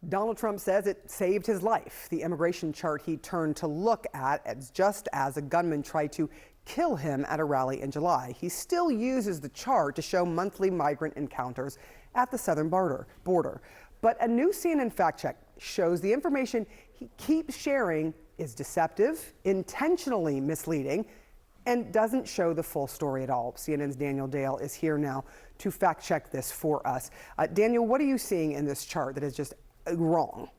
Donald Trump says it saved his life. The immigration chart he turned to look at just as a gunman tried to kill him at a rally in July. He still uses the chart to show monthly migrant encounters at the southern border. But a new CNN fact check shows the information he keeps sharing is deceptive, intentionally misleading, and doesn't show the full story at all. CNN's Daniel Dale is here now to fact check this for us. Daniel, what are you seeing in this chart that is just wrong?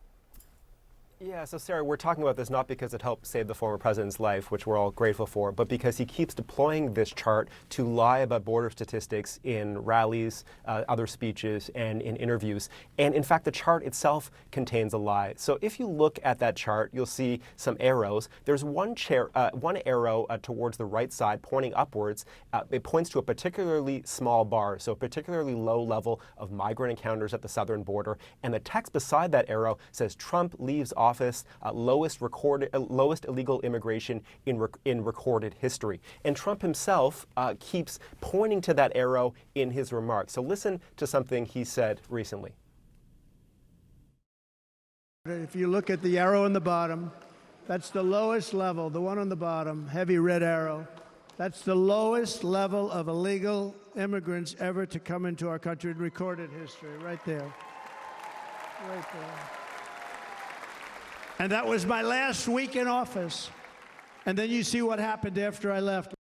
Yeah, so Sarah, we're talking about this not because it helped save the former president's life, which we're all grateful for, but because he keeps deploying this chart to lie about border statistics in rallies, other speeches, and in interviews. And in fact, the chart itself contains a lie. So if you look at that chart, you'll see some arrows. There's one arrow towards the right side pointing upwards. It points to a particularly small bar, so a particularly low level of migrant encounters at the southern border. And the text beside that arrow says Trump leaves office, lowest illegal immigration in recorded history. And Trump himself keeps pointing to that arrow in his remarks. So listen to something he said recently. If you look at the arrow in the bottom, that's the lowest level, the one on the bottom, heavy red arrow. That's the lowest level of illegal immigrants ever to come into our country in recorded history, right there. Right there. And that was my last week in office. And then you see what happened after I left.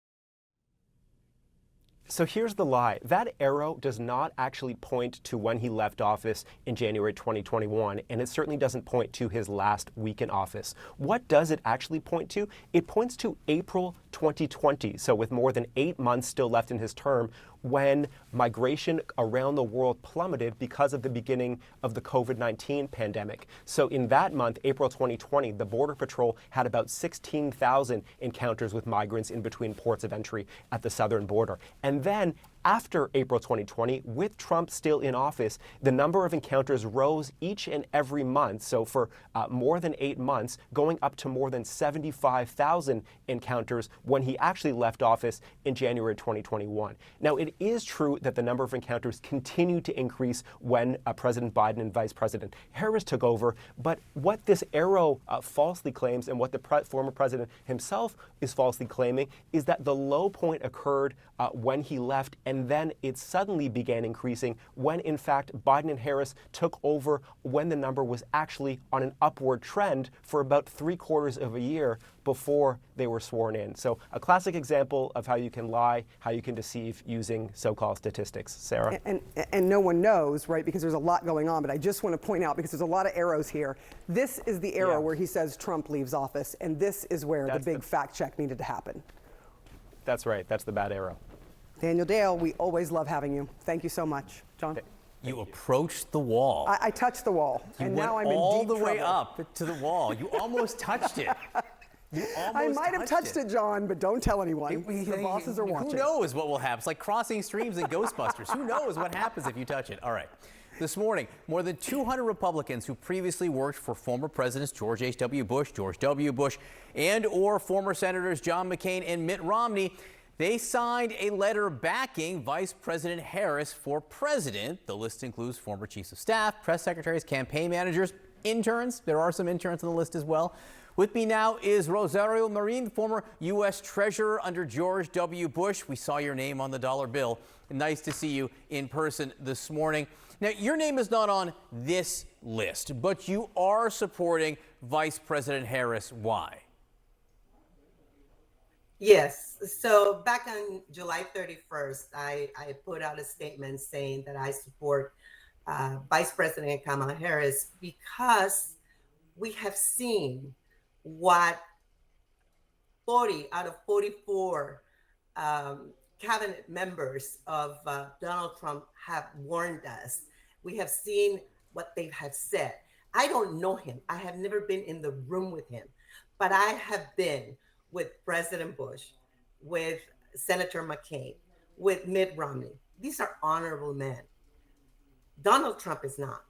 So here's the lie. That arrow does not actually point to when he left office in January 2021, and it certainly doesn't point to his last week in office. What does it actually point to? It points to April 2020, so with more than 8 months still left in his term, when migration around the world plummeted because of the beginning of the COVID-19 pandemic. So in that month, April 2020, the Border Patrol had about 16,000 encounters with migrants in between ports of entry at the southern border. And then after April 2020, with Trump still in office, the number of encounters rose each and every month. So for more than 8 months, going up to more than 75,000 encounters when he actually left office in January 2021. Now, it is true that the number of encounters continued to increase when President Biden and Vice President Harris took over. But what this arrow falsely claims, and what the former president himself is falsely claiming, is that the low point occurred when he left, and then it suddenly began increasing when, in fact, Biden and Harris took over, when the number was actually on an upward trend for about 3/4 of a year before they were sworn in. So a classic example of how you can lie, how you can deceive using so-called statistics. Sarah? And no one knows, right, because there's a lot going on, but I just want to point out, because there's a lot of arrows here, this is the arrow where he says Trump leaves office, and this is where the big fact check needed to happen. That's right. That's the bad arrow. Daniel Dale, we always love having you. Thank you so much. John? You approached the wall. I touched the wall, and now I'm in deep all the trouble. way up to the wall. You almost touched it. I might have touched it, John, but don't tell anyone. The bosses are watching. Who knows what will happen? It's like crossing streams in Ghostbusters. Who knows what happens if you touch it? All right. This morning, more than 200 Republicans who previously worked for former Presidents George H.W. Bush, George W. Bush, and or former Senators John McCain and Mitt Romney, they signed a letter backing Vice President Harris for president. The list includes former chiefs of staff, press secretaries, campaign managers, interns. There are some interns on the list as well. With me now is Rosario Marin, former U.S. Treasurer under George W. Bush. We saw your name on the dollar bill. Nice to see you in person this morning. Now, your name is not on this list, but you are supporting Vice President Harris. Why? Yes. So back on July 31st, I put out a statement saying that I support Vice President Kamala Harris because we have seen what 40 out of 44 cabinet members of Donald Trump have warned us. We have seen what they have said. I don't know him. I have never been in the room with him, but I have been with President Bush, with Senator McCain, with Mitt Romney. These are honorable men. Donald Trump is not.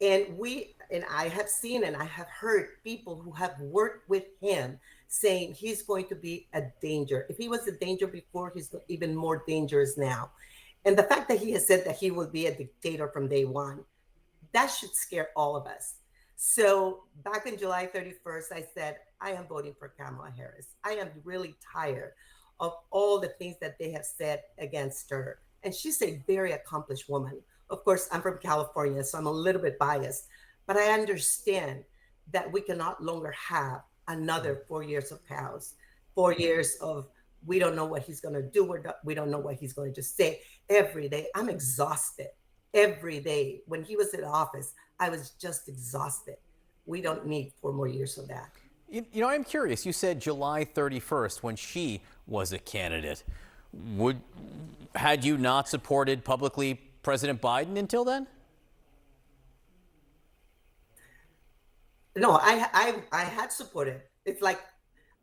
And I have seen and I have heard people who have worked with him saying he's going to be a danger. If he was a danger before, he's even more dangerous now. And the fact that he has said that he will be a dictator from day one, that should scare all of us. So back on July 31st, I said, I am voting for Kamala Harris. I am really tired of all the things that they have said against her. And she's a very accomplished woman. Of course, I'm from California, so I'm a little bit biased, but I understand that we can no longer have another 4 years of chaos, 4 years of we don't know what he's going to do. We don't know what he's going to say. Every day, I'm exhausted. Every day. When he was in office, I was just exhausted. We don't need 4 more years of that. You know, I'm curious. You said July 31st when she was a candidate. Had you not supported publicly President Biden until then? No, I had supported. It's like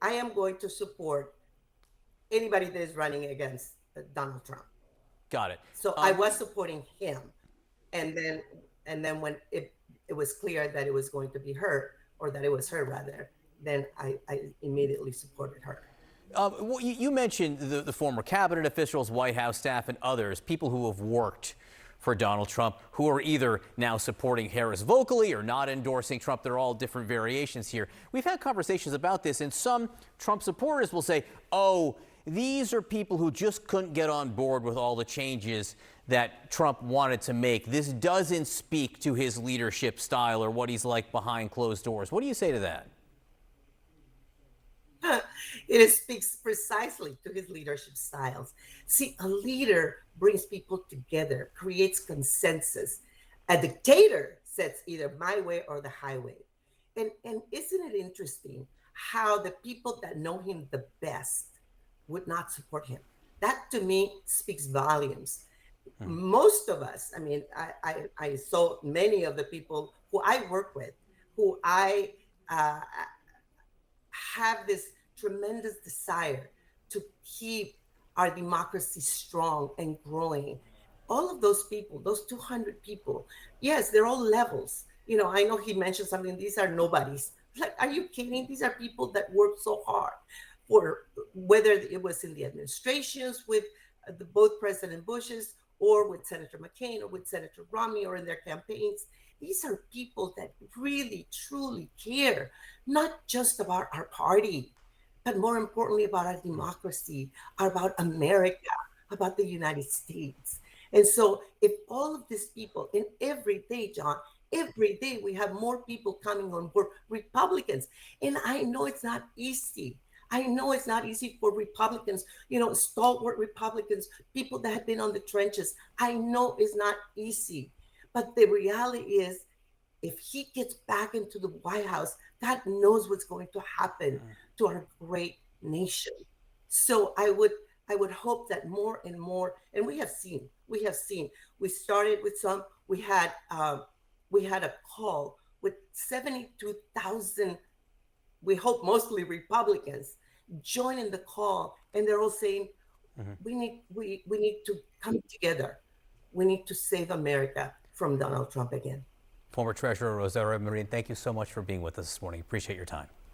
I am going to support anybody that is running against Donald Trump. Got it. So I was supporting him, and then when it was clear that it was going to be her, or that it was her rather, then I immediately supported her. Well, you mentioned the former cabinet officials, White House staff, and others, people who have worked for Donald Trump, who are either now supporting Harris vocally or not endorsing Trump. There are all different variations here. We've had conversations about this, and some Trump supporters will say, oh, these are people who just couldn't get on board with all the changes that Trump wanted to make. This doesn't speak to his leadership style or what he's like behind closed doors. What do you say to that? It speaks precisely to his leadership styles. See, a leader brings people together, creates consensus. A dictator sets either my way or the highway. And isn't it interesting how the people that know him the best would not support him? That to me speaks volumes. Most of us, I mean, I saw many of the people who I work with, who I have this tremendous desire to keep our democracy strong and growing. All of those people, those 200 people, yes, they're all levels. You know, I know he mentioned something, these are nobodies. Like, are you kidding? These are people that work so hard for whether it was in the administrations with both President Bush's or with Senator McCain or with Senator Romney or in their campaigns. These are people that really, truly care, not just about our party, but more importantly about our democracy, about America, about the United States. And so if all of these people, and every day, John, every day we have more people coming on board, Republicans. And I know it's not easy. I know it's not easy for Republicans, you know, stalwart Republicans, people that have been on the trenches. I know it's not easy. But the reality is, if he gets back into the White House, God knows what's going to happen to our great nation. So I would hope that more and more, and we have seen, we started with some, we had a call with 72,000, we hope mostly Republicans, joining the call, and they're all saying, we need to come together. We need to save America from Donald Trump again. Former Treasurer Rosario Marin, thank you so much for being with us this morning. Appreciate your time.